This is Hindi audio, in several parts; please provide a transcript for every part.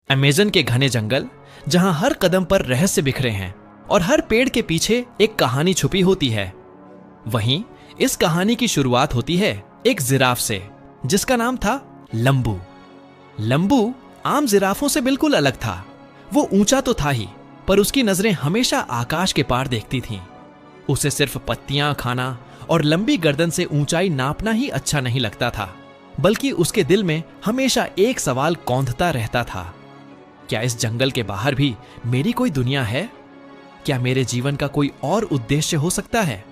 अमेज़न के घने जंगल, जहां हर कदम पर रहस्य बिखरे हैं और हर पेड़ के पीछे एक कहानी छुपी होती है। वहीं इस कहानी की शुरुआत होती है एक जिराफ से, जिसका नाम था लंबू। लंबू आम जिराफों से बिल्कुल अलग था। वो ऊंचा तो था ही, पर उसकी नजरें हमेशा आकाश के पार देखती थीं। उसे सिर्फ पत्तियां खाना और लंबी गर्दन से ऊंचाई नापना ही अच्छा नहीं लगता था, बल्कि उसके दिल में हमेशा एक सवाल कौंधता रहता था। क्या इस जंगल के बाहर भी मेरी कोई दुनिया है? क्या मेरे जीवन का कोई और उद्देश्य हो सकता है?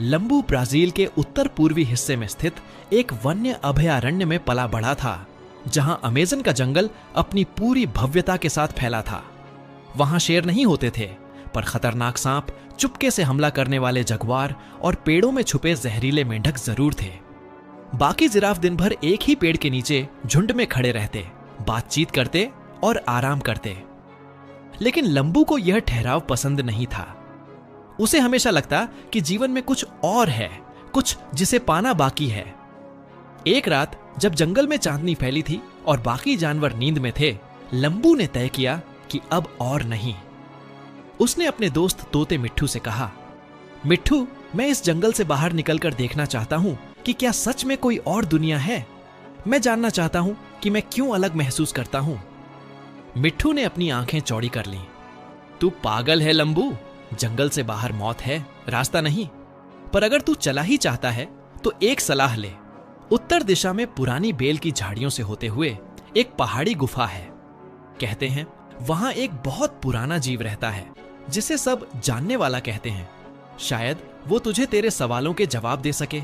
लंबू ब्राजील के उत्तर पूर्वी हिस्से में स्थित एक वन्य अभयारण्य में पला बढ़ा था, जहां अमेज़न का जंगल अपनी पूरी भव्यता के साथ फैला था। वहां शेर नहीं होते थे, पर खतरनाक सांप, चुपके से हमला करने वाले जगुआर और पेड़ों में छुपे जहरीले मेंढक जरूर थे। बाकी जिराफ दिन भर एक ही पेड़ के नीचे झुंड में खड़े रहते, बातचीत करते और आराम करते। लेकिन लंबू को यह ठहराव पसंद नहीं था। उसे हमेशा लगता कि जीवन में कुछ और है, कुछ जिसे पाना बाकी है। एक रात जब जंगल में चांदनी फैली थी और बाकी जानवर नींद में थे, लंबू ने तय किया कि अब और नहीं। उसने अपने दोस्त तोते मिट्ठू से कहा, मिट्ठू, मैं इस जंगल से बाहर निकलकर देखना चाहता हूं कि क्या सच में कोई और दुनिया है। मैं जानना चाहता हूं कि मैं क्यों अलग महसूस करता हूं। मिट्ठू ने अपनी आंखें चौड़ी कर लीं। तू पागल है लंबू, जंगल से बाहर मौत है, रास्ता नहीं। पर अगर तू चला ही चाहता है तो एक सलाह ले। उत्तर दिशा में पुरानी बेल की झाड़ियों से होते हुए एक पहाड़ी गुफा है। कहते हैं वहां एक बहुत पुराना जीव रहता है, जिसे सब जानने वाला कहते हैं। शायद वो तुझे तेरे सवालों के जवाब दे सके।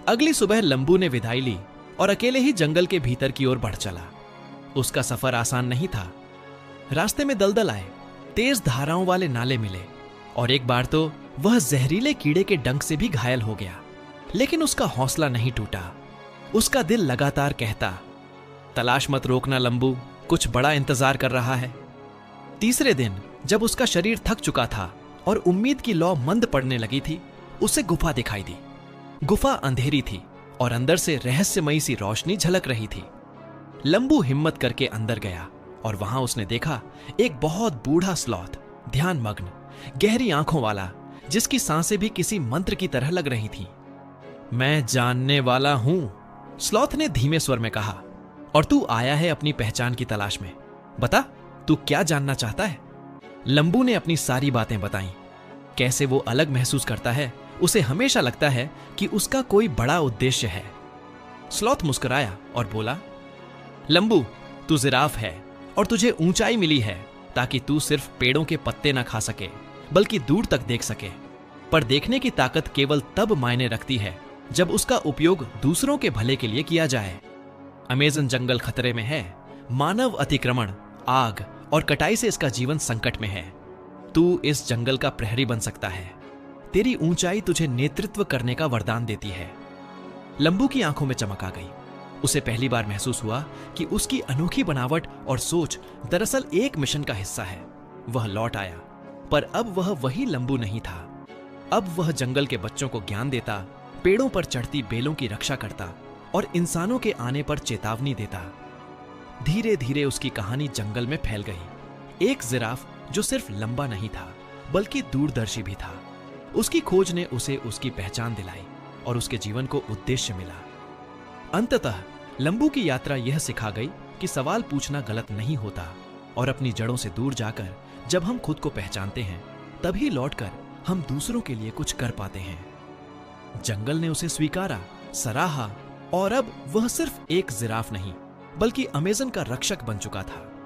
अगली सुबह लंबू ने विदाई ली और अकेले ही जंगल के भीतर की ओर बढ़ चला। उसका सफर आसान नहीं था। रास्ते में दलदल आए, तेज धाराओं वाले नाले मिले और एक बार तो वह जहरीले कीड़े के डंक से भी घायल हो गया। लेकिन उसका हौसला नहीं टूटा। उसका दिल लगातार कहता, तलाश मत रोकना लंबू, कुछ बड़ा इंतजार कर रहा है। तीसरे दिन जब उसका शरीर थक चुका था और उम्मीद की लौ मंद पड़ने लगी थी, उसे गुफा दिखाई दी। गुफा अंधेरी थी और अंदर से रहस्यमयी सी रोशनी झलक रही थी। लंबू हिम्मत करके अंदर गया और वहां उसने देखा एक बहुत बूढ़ा स्लॉथ, ध्यान मग्न, गहरी आंखों वाला, जिसकी सांसें भी किसी मंत्र की तरह लग रही थीं। मैं जानने वाला हूं, स्लॉथ ने धीमे स्वर में कहा, और तू आया है अपनी पहचान की तलाश में। बता, तू क्या जानना चाहता है? लंबू ने अपनी सारी बातें बताईं। कैसे वो अलग महसूस करता है, उसे हमेशा लगता है कि उसका कोई बड़ा उद्देश्य है। स्लॉथ मुस्कुराया और बोला, लंबू, तू जिराफ है और तुझे ऊंचाई मिली है ताकि तू सिर्फ पेड़ों के पत्ते ना खा सके, बल्कि दूर तक देख सके। पर देखने की ताकत केवल तब मायने रखती है जब उसका उपयोग दूसरों के भले के लिए किया जाए। अमेज़न जंगल खतरे में है। मानव अतिक्रमण, आग और कटाई से इसका जीवन संकट में है। तू इस जंगल का प्रहरी बन सकता है। तेरी ऊंचाई तुझे नेतृत्व करने का वरदान देती है। लंबू की आंखों में चमक आ गई। उसे पहली बार महसूस हुआ कि उसकी अनोखी बनावट और सोच दरअसल एक मिशन का हिस्सा है। वह लौट आया, पर अब वह वही लंबू नहीं था। अब वह जंगल के बच्चों को ज्ञान देता, पेड़ों पर चढ़ती बेलों की रक्षा करता और इंसानों के आने पर चेतावनी देता। धीरे धीरे उसकी कहानी जंगल में फैल गई। एक जिराफ जो सिर्फ लंबा नहीं था, बल्कि दूरदर्शी भी था। उसकी खोज ने उसे उसकी पहचान दिलाई और उसके जीवन को उद्देश्य मिला। अंततः लंबू की यात्रा यह सिखा गई कि सवाल पूछना गलत नहीं होता, और अपनी जड़ों से दूर जाकर जब हम खुद को पहचानते हैं, तभी लौटकर हम दूसरों के लिए कुछ कर पाते हैं। जंगल ने उसे स्वीकारा, सराहा, और अब वह सिर्फ एक जिराफ नहीं, बल्कि अमेज़न का रक्षक बन चुका था।